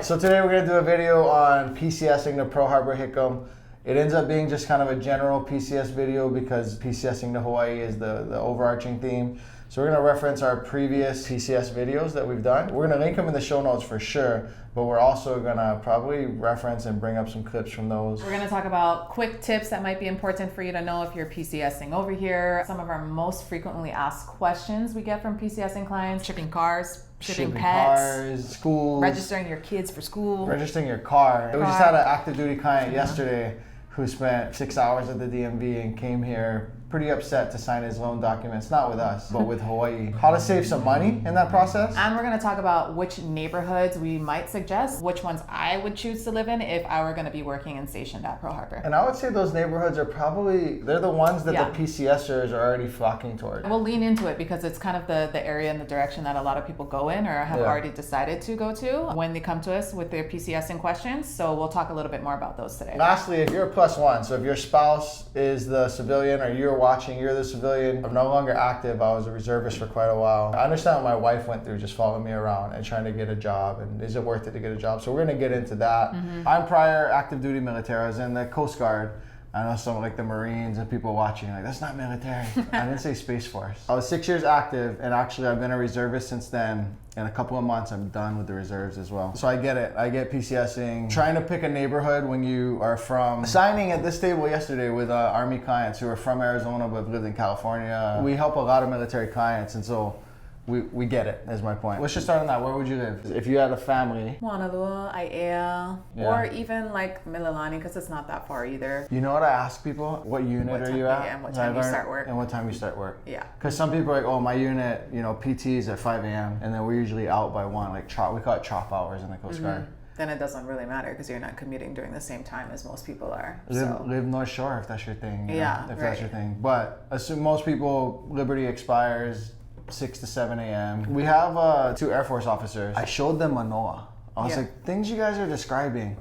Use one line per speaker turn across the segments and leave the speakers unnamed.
So today we're going to do a video on PCSing the Pearl Harbor Hickam. It ends up being just kind of a general PCS video because PCSing to Hawaii is the overarching theme. So we're going to reference our previous PCS videos that we've done. We're going to link them in the show notes for sure, but we're also going to probably reference and bring up some clips from those.
We're going to talk about quick tips that might be important for you to know if you're PCSing over here. Some of our most frequently asked questions we get from PCSing clients: shipping cars, shipping pets,
cars, schools,
registering your kids for school,
registering your car. We just had an active duty client yesterday who spent 6 hours at the DMV and came here pretty upset to sign his loan documents, not with us, but with Hawaii. How to save some money in that process.
And we're gonna talk about which neighborhoods we might suggest, which ones I would choose to live in if I were gonna be working and stationed at Pearl Harbor.
And I would say those neighborhoods are probably, they're the ones that the PCSers are already flocking toward.
We'll lean into it because it's kind of the area and the direction that a lot of people go in or have already decided to go to when they come to us with their PCSing questions. So we'll talk a little bit more about those today.
Lastly, if you're a +1, so if your spouse is the civilian or you're watching, you're the civilian. I'm no longer active. I was a reservist for quite a while. I understand what my wife went through just following me around and trying to get a job, and is it worth it to get a job? So we're gonna get into that. I'm prior active duty military. I was in the Coast Guard. I know some like the Marines and people watching like, that's not military. I didn't say Space Force. I was 6 years active, and actually I've been a reservist since then. In a couple of months, I'm done with the reserves as well. So I get it. I get PCSing. Trying to pick a neighborhood when you are from... Signing at this table yesterday with Army clients who are from Arizona but have lived in California. We help a lot of military clients, and so we get it, is my point. Let's just start on that. Where would you live? If you had a family.
Honolulu, Aiea, or even like Mililani, because it's not that far either.
You know what I ask people? What unit are you at?
Yeah, and what time you start work.
And what time you start work.
Yeah.
Because some people are like, oh, my unit, you know, PT is at 5 a.m. and then we're usually out by 1, like we call it chop hours in the Coast Guard.
Then it doesn't really matter because you're not commuting during the same time as most people are.
Live North Shore if that's your thing.
If
that's your thing. But assume most people, Liberty expires 6 to 7 a.m. We have 2 Air Force officers. I showed them Manoa. I was like, things you guys are describing,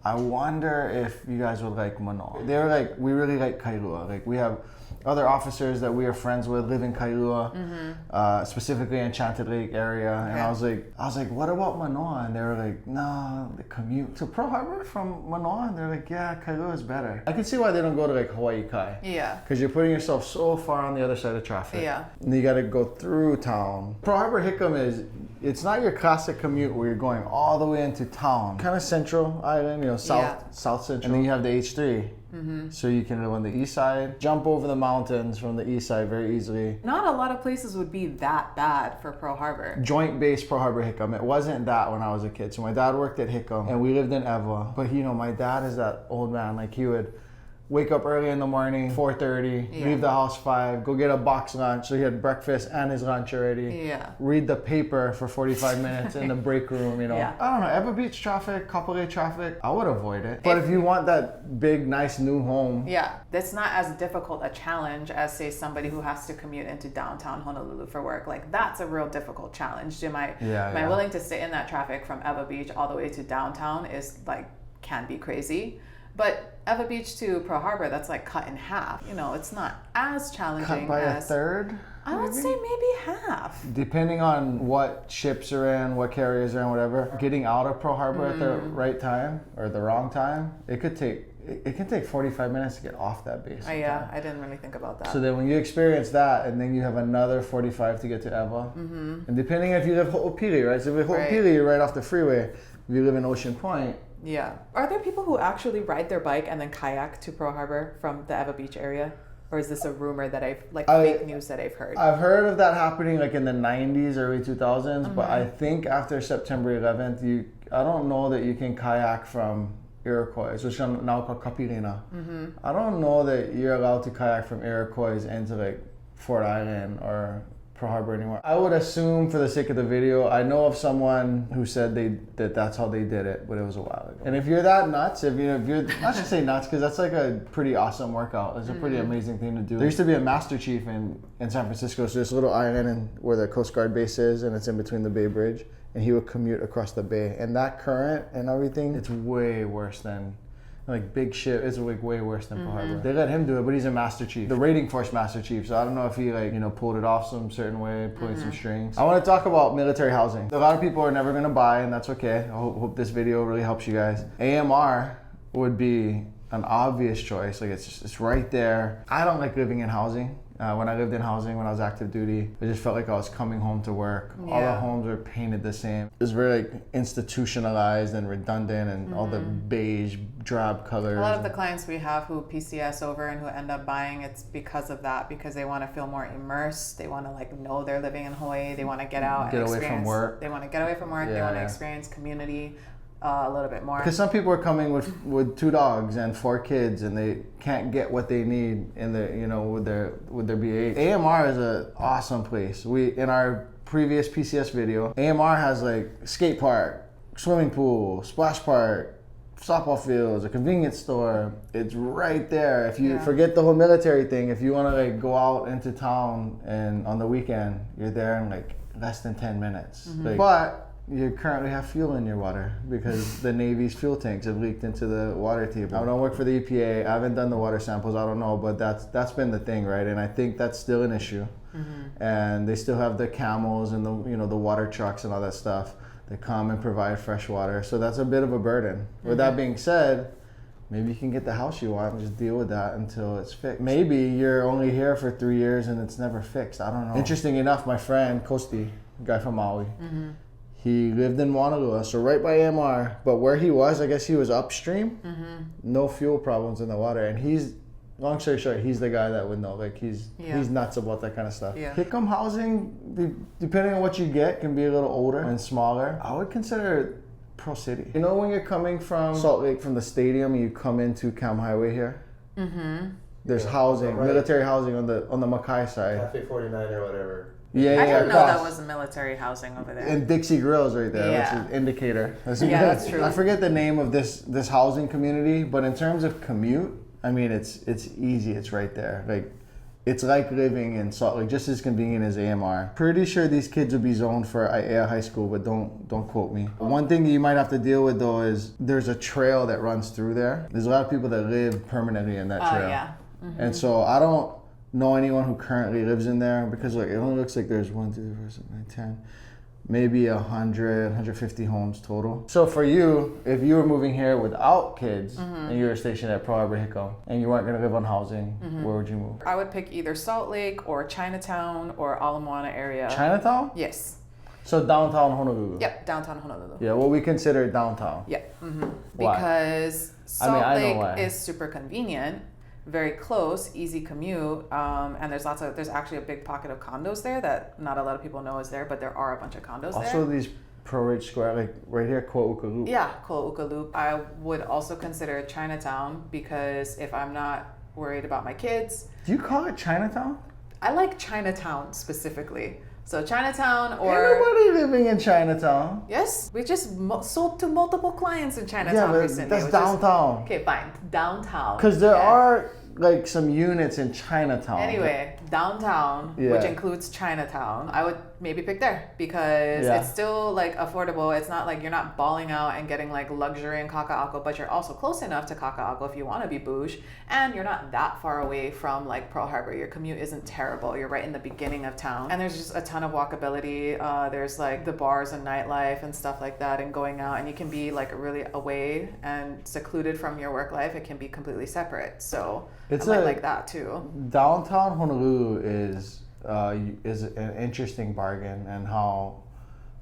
I wonder if you guys would like Manoa. They were like, we really like Kailua. Like we have other officers that we are friends with live in Kailua, specifically in Enchanted Lake area. And I was like, what about Manoa? And they were like, no, the commute to Pearl Harbor from Manoa. And they're like, yeah, Kailua is better. I can see why they don't go to like Hawaii Kai.
Yeah.
Because you're putting yourself so far on the other side of traffic.
Yeah.
And you got to go through town. Pearl Harbor Hickam it's not your classic commute where you're going all the way into town. Kind of central island, you know, south central. And then you have the H3. So you can live on the east side, jump over the mountains from the east side very easily.
Not a lot of places would be that bad for Pearl Harbor.
Joint base Pearl Harbor Hickam. It wasn't that when I was a kid. So my dad worked at Hickam and we lived in Eva. But you know, my dad is that old man. Like he would wake up early in the morning, 4:30, leave the house 5, go get a box lunch. So he had breakfast and his lunch already.
Yeah.
Read the paper for 45 minutes in the break room, you know.
Yeah.
I don't know, Eva Beach traffic, Kapolei traffic, I would avoid it. But if you want that big, nice new home.
Yeah, that's not as difficult a challenge as say somebody who has to commute into downtown Honolulu for work. Like that's a real difficult challenge. Am I willing to sit in that traffic from Eva Beach all the way to downtown is like, can be crazy. But Eva Beach to Pearl Harbor, that's like cut in half. You know, it's not as challenging.
Cut by a third?
I would say maybe half.
Depending on what ships are in, what carriers are in, whatever. Getting out of Pearl Harbor at the right time or the wrong time, it can take 45 minutes to get off that base.
Yeah, I didn't really think about that.
So then when you experience that, and then you have another 45 to get to Eva, and depending if you live Ho'opili, right? So if you live Ho'opili, you're right off the freeway. If you live in Ocean Point.
Yeah. Are there people who actually ride their bike and then kayak to Pearl Harbor from the Eva Beach area? Or is this a rumor that fake news that I've heard? I've
heard of that happening like in the 90s, early 2000s, but I think after September 11th, I don't know that you can kayak from Iroquois, which is now called Kapilina. I don't know that you're allowed to kayak from Iroquois into like Fort Island or Pearl Harbor anymore. I would assume for the sake of the video, I know of someone who said that's how they did it, but it was a while ago. And if you're that nuts, if you're not to say nuts, because that's like a pretty awesome workout. It's a pretty amazing thing to do. There used to be a Master Chief in San Francisco, so this little island where the Coast Guard base is, and it's in between the Bay Bridge, and he would commute across the bay. And that current and everything, it's way worse than Like big ship, it's like way worse than Pearl Harbor. They let him do it, but he's a Master Chief, the rating force Master Chief. So I don't know if he like, you know, pulled it off some certain way, pulling some strings. I want to talk about military housing. A lot of people are never going to buy, and that's okay. I hope this video really helps you guys. AMR would be an obvious choice. Like it's right there. I don't like living in housing. When I lived in housing, when I was active duty, I just felt like I was coming home to work. Yeah. All the homes were painted the same. It's very like institutionalized and redundant, and all the beige, drab colors.
A lot of the clients we have who PCS over and who end up buying, it's because of that, because they want to feel more immersed. They want to like know they're living in Hawaii. They want to get out and experience. Get away from work. They want to get away from work. They want to experience community. A little bit more. Because
some people are coming with 2 dogs and 4 kids, and they can't get what they need in their, you know, with their BH. AMR is an awesome place. In our previous PCS video, AMR has like skate park, swimming pool, splash park, softball fields, a convenience store. It's right there. If you forget the whole military thing, if you want to like go out into town and on the weekend, you're there in like less than 10 minutes. But you currently have fuel in your water because the Navy's fuel tanks have leaked into the water table. I don't work for the EPA. I haven't done the water samples. I don't know, but that's been the thing, right? And I think that's still an issue. And they still have the camels and the water trucks and all that stuff that come and provide fresh water. So that's a bit of a burden. With that being said, maybe you can get the house you want and just deal with that until it's fixed. Maybe you're only here for 3 years and it's never fixed. I don't know. Interesting enough, my friend Kosti, guy from Maui, he lived in Honolulu, so right by AMR, but where he was, I guess he was upstream, no fuel problems in the water, and he's, long story short, he's the guy that would know, like he's nuts about that kind of stuff. Hickam housing, depending on what you get, can be a little older and smaller. I would consider it Pro City. You know when you're coming from Salt Lake, from the stadium, and you come into Cam Highway here? There's housing, military housing on the Makai side.
Cafe 49 or whatever.
I didn't know that was military housing over there.
And Dixie Grills right there, which is indicator.
That's true.
I forget the name of this housing community, but in terms of commute, I mean, it's easy. It's right there. Like, it's like living in Salt Lake, just as convenient as AMR. Pretty sure these kids would be zoned for IAEA High School, but don't quote me. One thing you might have to deal with though is there's a trail that runs through there. There's a lot of people that live permanently in that trail. And so I don't know anyone who currently lives in there because like it only looks like there's 1, 2, 3, 4, 5, 9, 10, maybe 100, 150 homes total. So for you, if you were moving here without kids and you were stationed at Pearl Harbor Hickam and you weren't going to live on housing, where would you move?
I would pick either Salt Lake or Chinatown or Aliamanu area.
Chinatown?
Yes.
So downtown Honolulu?
Yep, downtown Honolulu.
Yeah, well, we consider it downtown.
Yeah.
Why?
Because Salt Lake is super convenient, very close, easy commute, and there's actually a big pocket of condos there that not a lot of people know is there, but there are a bunch of condos there.
Also these Pro Ridge Square, like right here, Ko'uka Loop.
Yeah, Ko'uka Loop. I would also consider Chinatown because if I'm not worried about my kids.
Do you call it Chinatown?
I like Chinatown specifically. So Chinatown or...
Ain't nobody living in Chinatown.
Yes, we just sold to multiple clients in Chinatown recently.
That's downtown.
Okay, fine. Downtown.
Because there are like some units in Chinatown.
Anyway, downtown, which includes Chinatown, I would maybe pick there because it's still like affordable. It's not like you're not balling out and getting like luxury in Kaka'ako, but you're also close enough to Kaka'ako if you want to be bouge, and you're not that far away from like Pearl Harbor. Your commute isn't terrible. You're right in the beginning of town, and there's just a ton of walkability. There's like the bars and nightlife and stuff like that, and going out, and you can be like really away and secluded from your work life. It can be completely separate. So it's like that too.
Downtown Honolulu is an interesting bargain, and how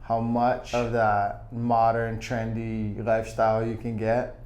much of that modern trendy lifestyle you can get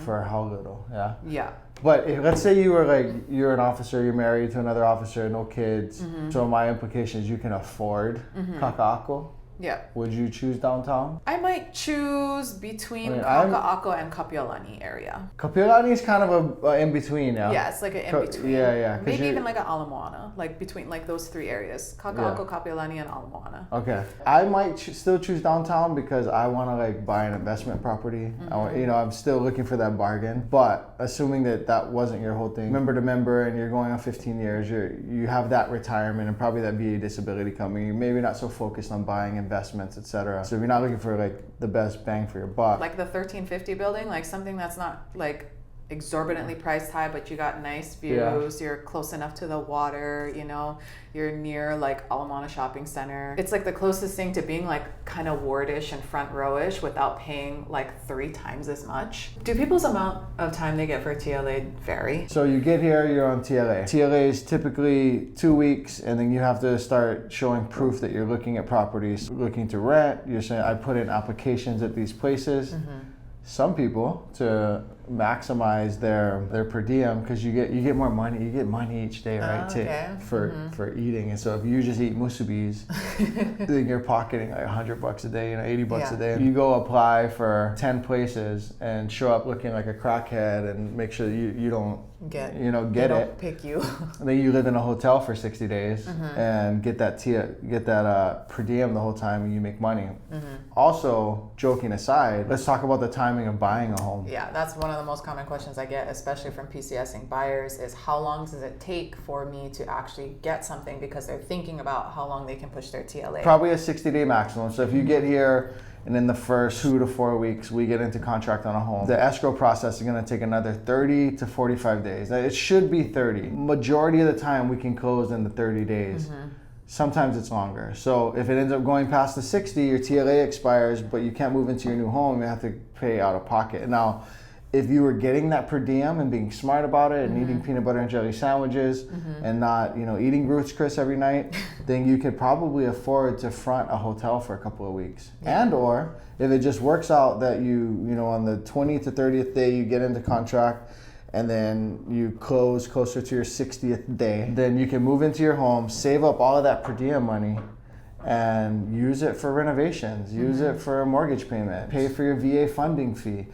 for how little. Yeah. But let's say you're an officer, you're married to another officer, no kids. So my implication is you can afford Kaka'ako.
Yeah.
Would you choose downtown?
I might choose between Kaka'ako and Kapiolani area.
Kapiolani is kind of a in between now.
Yeah, it's like an in between.
Yeah.
Maybe even like an Aliamanu, like between like those three areas: Kaka'ako, Kapiolani, and Aliamanu.
Okay, I might still choose downtown because I want to like buy an investment property. I'm still looking for that bargain. But assuming that wasn't your whole thing, member to member, and you're going on 15 years, you have that retirement and probably that VA disability coming. You're maybe not so focused on buying investments, etc. So if you're not looking for like the best bang for your buck,
like the 1350 building, like something that's not like exorbitantly priced high, but you got nice views, you're close enough to the water, you know, you're near like Aliamanu Shopping Center. It's like the closest thing to being like kind of wardish and front rowish without paying like 3 times as much. Do people's amount of time they get for TLA vary?
So you get here, you're on TLA. TLA is typically 2 weeks, and then you have to start showing proof that you're looking at properties, looking to rent. You're saying, I put in applications at these places. Some people, to maximize their per diem, because you get more money. You get money each day, right? For eating. And so if you just eat musubis, then you're pocketing like $100 a day, you know, $80 a day. You go apply for 10 places and show up looking like a crackhead and make sure you don't get it.
Pick you.
And then you live in a hotel for 60 days and get that per diem the whole time, and you make money. Also, joking aside, let's talk about the timing of buying a home.
Yeah, that's one of the most common questions I get, especially from PCSing buyers, is how long does it take for me to actually get something, because they're thinking about how long they can push their TLA.
Probably a 60-day maximum. So if you get here and in the first 2 to 4 weeks we get into contract on a home, the escrow process is going to take another 30 to 45 days. Now, it should be 30. Majority of the time we can close in the 30 days. Sometimes it's longer. So if it ends up going past the 60, your TLA expires, but you can't move into your new home, you have to pay out of pocket. Now, if you were getting that per diem and being smart about it and eating peanut butter and jelly sandwiches and not, eating Ruth's Chris every night, then you could probably afford to front a hotel for a couple of weeks. And or if it just works out that you on the 20th to 30th day you get into contract, and then you close closer to your 60th day, then you can move into your home, save up all of that per diem money, and use it for renovations, use it for a mortgage payment, pay for your VA funding fee.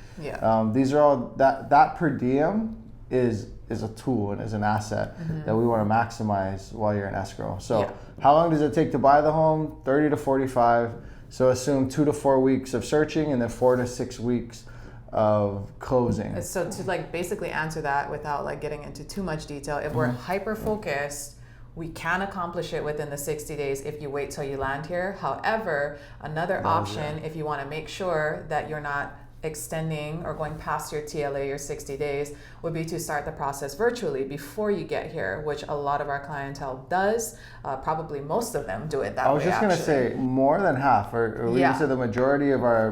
These are all, that per diem is a tool and is an asset that we want to maximize while you're in escrow. So how long does it take to buy the home? 30 to 45. So assume 2 to 4 weeks of searching and then 4 to 6 weeks of closing.
So to like basically answer that without like getting into too much detail, if we're hyper focused, we can accomplish it within the 60 days if you wait till you land here. However, another option, if you want to make sure that you're not extending or going past your TLA, your 60 days, would be to start the process virtually before you get here, which a lot of our clientele does. Probably most of them do it that way.
I was just going to say more than half, or we say the majority of our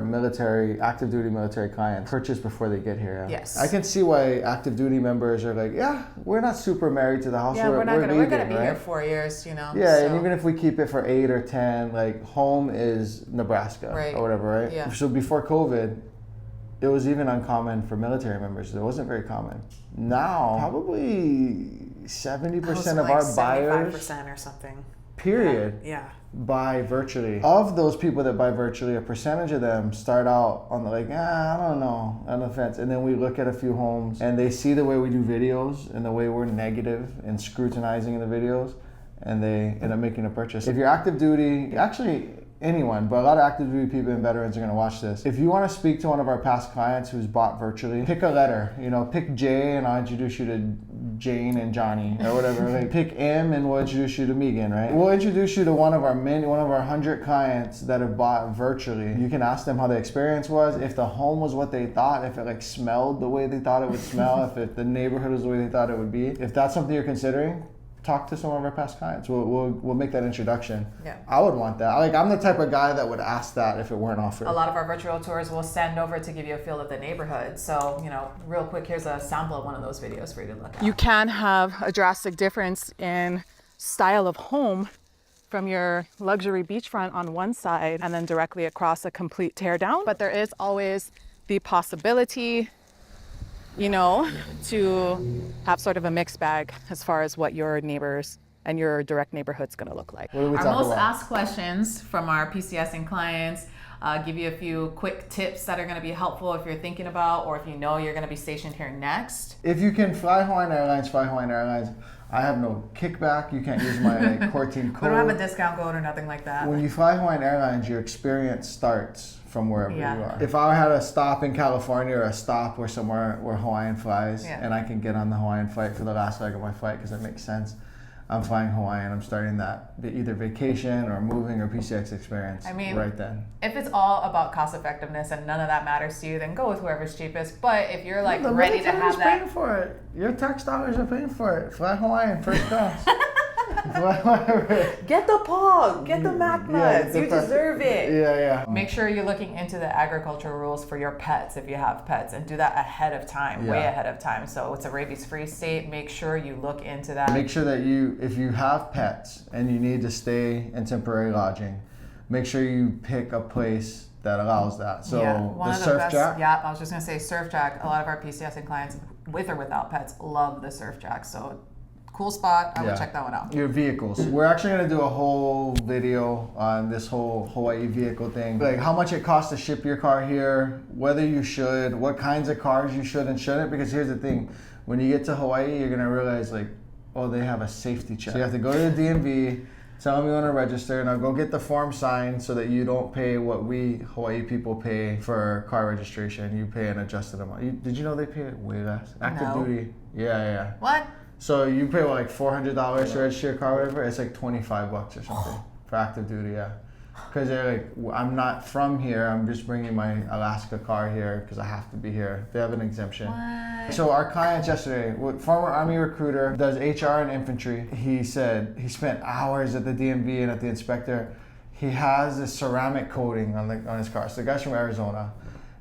active duty military clients purchase before they get here.
Yes.
I can see why active duty members are like, we're not super married to the house.
Yeah, we're going to be here 4 years,
Yeah, so. And even if we keep it for 8 or 10, like home is Nebraska or whatever, right?
Yeah.
So before COVID, it was even uncommon for military members. It wasn't very common. Now, probably 70% of our buyers,
75% or something.
Period.
Yeah.
Buy virtually. Of those people that buy virtually, a percentage of them start out on the I don't know, on the fence. And then we look at a few homes and they see the way we do videos and the way we're negative and scrutinizing the videos, and they end up making a purchase. If you're active duty, actually anyone, but a lot of active duty people and veterans are going to watch this. If you want to speak to one of our past clients who's bought virtually, pick a letter. Pick J and I'll introduce you to Jane and Johnny or whatever. Pick M and we'll introduce you to Megan, right? We'll introduce you to one of our 100 clients that have bought virtually. You can ask them how the experience was, if the home was what they thought, if it smelled the way they thought it would smell, if the neighborhood was the way they thought it would be. If that's something you're considering, talk to some of our past clients. We'll make that introduction.
Yeah.
I would want that. I'm the type of guy that would ask that if it weren't offered.
A lot of our virtual tours will send over to give you a feel of the neighborhood. So, real quick, here's a sample of one of those videos for you to look at. You can have a drastic difference in style of home from your luxury beachfront on one side and then directly across a complete tear down. But there is always the possibility to have sort of a mixed bag as far as what your neighbors and your direct neighborhood's going to look like. Our most asked questions from our PCSing clients, give you a few quick tips that are going to be helpful if you're thinking about or if you're going to be stationed here next.
If you can fly Hawaiian Airlines, fly Hawaiian Airlines. I have no kickback. You can't use my core team code.
We don't have a discount code or nothing like that.
When you fly Hawaiian Airlines, your experience starts from wherever you are. If I had a stop in California or a stop or somewhere where Hawaiian flies and I can get on the Hawaiian flight for the last leg of my flight because it makes sense, I'm flying Hawaiian. I'm starting that either vacation or moving or PCX experience.
I mean,
right then.
If it's all about cost effectiveness and none of that matters to you, then go with whoever's cheapest. But if you're like ready to have that,
paying for it. Your tax dollars are paying for it. Fly Hawaiian first class.
Get the POG, get the MAC nuts. You deserve it.
Yeah.
Make sure you're looking into the agricultural rules for your pets if you have pets, and do that ahead of time, way ahead of time. So it's a rabies-free state. Make sure you look into that.
Make sure that if you have pets and you need to stay in temporary lodging, make sure you pick a place that allows that. So
one
the
of
Surf
best,
Jack.
Yeah, I was just gonna say Surf Jack. A lot of our PCSing clients, with or without pets, love the Surf Jack. So cool spot. I would check that one out.
Your vehicles. We're actually going to do a whole video on this whole Hawaii vehicle thing. Like how much it costs to ship your car here, whether you should, what kinds of cars you should and shouldn't. Because here's the thing. When you get to Hawaii, you're going to realize like, oh, they have a safety check. So you have to go to the DMV, tell them you want to register, and I'll go get the form signed so that you don't pay what we Hawaii people pay for car registration. You pay an adjusted amount. Did you know they pay way less? Active duty. Yeah.
What?
So you pay like $400 to register your car, or whatever. It's like $25 or something for active duty, yeah. Because they're like, I'm not from here. I'm just bringing my Alaska car here because I have to be here. They have an exemption.
What?
So our clients yesterday, former Army recruiter, does HR and infantry. He said he spent hours at the DMV and at the inspector. He has a ceramic coating on his car. So the guy's from Arizona,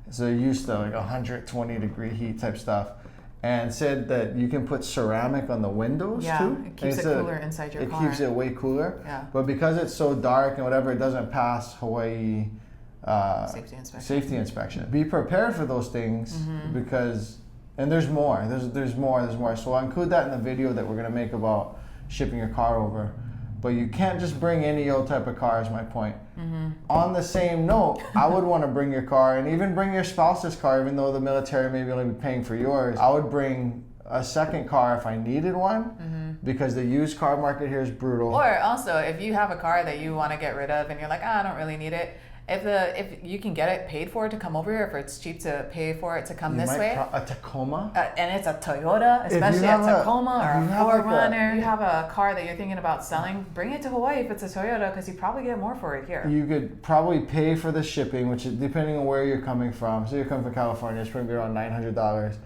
so they're used to like 120-degree heat type stuff. And said that you can put ceramic on the windows too.
Yeah, it keeps it cooler inside your car.
It keeps it way cooler.
Yeah.
But because it's so dark and whatever, it doesn't pass Hawaii
safety inspection.
Be prepared for those things because, and there's more. There's more. So I'll include that in the video that we're gonna make about shipping your car over. But you can't just bring any old type of car, is my point. On the same note, I would want to bring your car and even bring your spouse's car, even though the military may only be paying for yours. I would bring a second car if I needed one because the used car market here is brutal.
Or also, if you have a car that you want to get rid of and you're like, I don't really need it, if you can get it paid for to come over here, if it's cheap to pay for it to come this way.
A Tacoma?
And it's a Toyota, especially a Tacoma or a 4Runner. You have a car that you're thinking about selling, bring it to Hawaii if it's a Toyota because you probably get more for it here.
You could probably pay for the shipping, which is depending on where you're coming from. So you're coming from California, it's probably around $900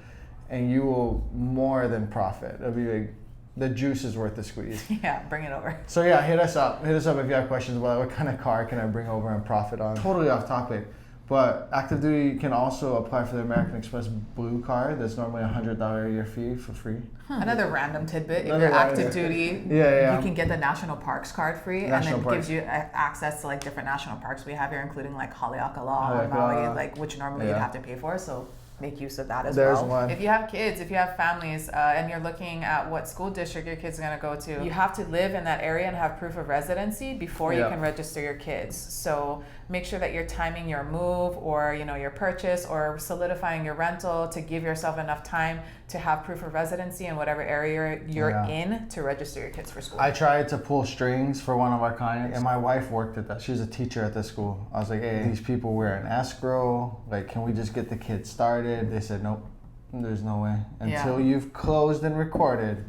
and you will more than profit. It'll be like, the juice is worth the squeeze.
Yeah, bring it over.
So yeah, hit us up. Hit us up if you have questions about what kind of car can I bring over and profit on. Totally off topic, but active duty can also apply for the American Express Blue card. That's normally $100 a year fee for free.
Another random tidbit. If you're active duty, you can get the National Parks card free, and it gives you access to like different national parks we have here, including like Haleakala on Maui, like which normally you'd have to pay for. So make use of that as well.
One.
If you have kids, if you have families, and you're looking at what school district your kid's going to go to, you have to live in that area and have proof of residency before you can register your kids. So make sure that you're timing your move or your purchase or solidifying your rental to give yourself enough time to have proof of residency in whatever area you're in to register your kids for school.
I tried to pull strings for one of our clients, and my wife worked at that. She's a teacher at the school. I was like, hey, these people were in escrow. Like, can we just get the kids started? They said, nope, there's no way. Until you've closed and recorded,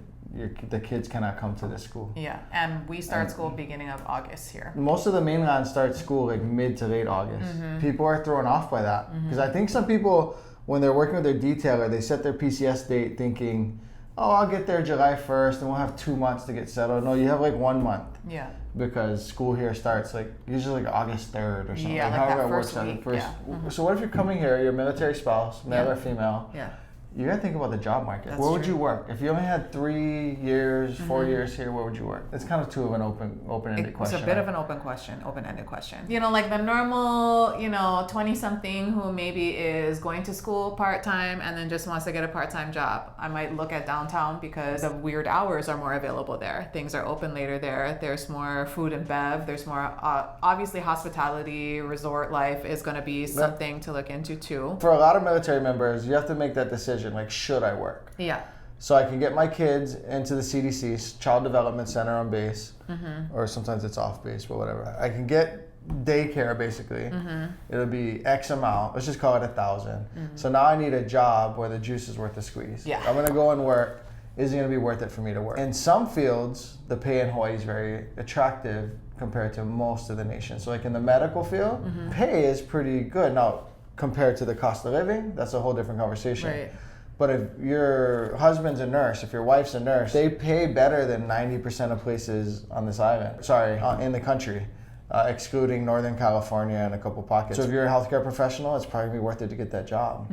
the kids cannot come to this school.
Yeah, and we start school beginning of August here.
Most of the mainland start school like mid to late August. People are thrown off by that because I think some people, when they're working with their detailer, they set their PCS date thinking, oh, I'll get there July 1st and we'll have 2 months to get settled. No, you have like 1 month.
Yeah.
Because school here starts like usually like August 3rd or something.
Yeah, like that first week.
So what if you're coming here, you're a military spouse, male or female?
Yeah.
You gotta think about the job market. Where would you work? If you only had 3 years, 4 years here, where would you work? It's kind of too of an open-ended question.
It's a bit of an open-ended question. Like the normal, 20-something who maybe is going to school part-time and then just wants to get a part-time job. I might look at downtown because the weird hours are more available there. Things are open later there. There's more food and bev. There's more, obviously hospitality, resort life is going to be something to look into too.
For a lot of military members, you have to make that decision. Like, should I work?
Yeah.
So I can get my kids into the CDC, Child Development Center on base, or sometimes it's off base, but whatever. I can get daycare basically. It'll be X amount. Let's just call it 1,000. So now I need a job where the juice is worth the squeeze.
Yeah.
I'm gonna go and work, is it going to be worth it for me to work? In some fields, the pay in Hawaii is very attractive compared to most of the nation. So like in the medical field, pay is pretty good. Now, compared to the cost of living, that's a whole different conversation.
Right.
But if your husband's a nurse, if your wife's a nurse, they pay better than 90% of places on this island. In the country, excluding Northern California and a couple pockets. So if you're a healthcare professional, it's probably gonna be worth it to get that job.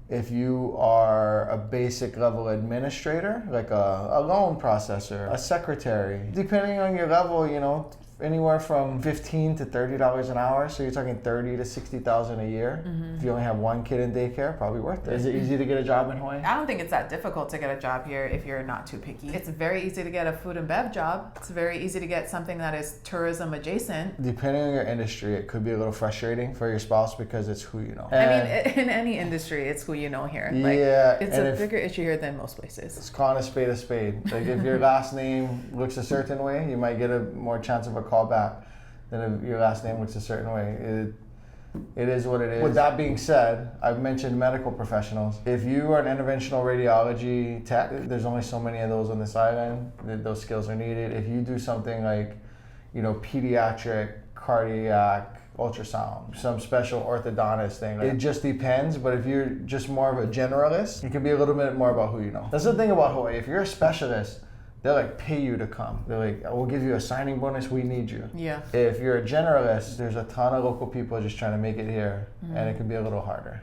If you are a basic level administrator, like a loan processor, a secretary, depending on your level, you know, anywhere from $15 to $30 an hour. So you're talking $30,000 to $60,000 a year. If you only have one kid in daycare, probably worth it. Is it easy to get a job in Hawaii?
I don't think it's that difficult to get a job here if you're not too picky. It's very easy to get a food and bev job. It's very easy to get something that is tourism adjacent.
Depending on your industry, it could be a little frustrating for your spouse because it's who you know.
I mean, in any industry, it's who you know here. Like,
yeah,
it's a bigger issue here than most places.
It's calling a spade a spade. Like if your last name looks a certain way, you might get a more chance of a call back than if your last name looks a certain way. It is what it is. With that being said, I've mentioned medical professionals. If you are an interventional radiology tech, there's only so many of those on this island. Those skills are needed. If you do something like, you know, pediatric, cardiac, ultrasound, some special orthodontist thing. It just depends, but if you're just more of a generalist, it can be a little bit more about who you know. That's the thing about Hawaii. If you're a specialist, they'll like pay you to come. They're like, we'll give you a signing bonus, we need you.
Yeah.
If you're a generalist, there's a ton of local people just trying to make it here, and it can be a little harder.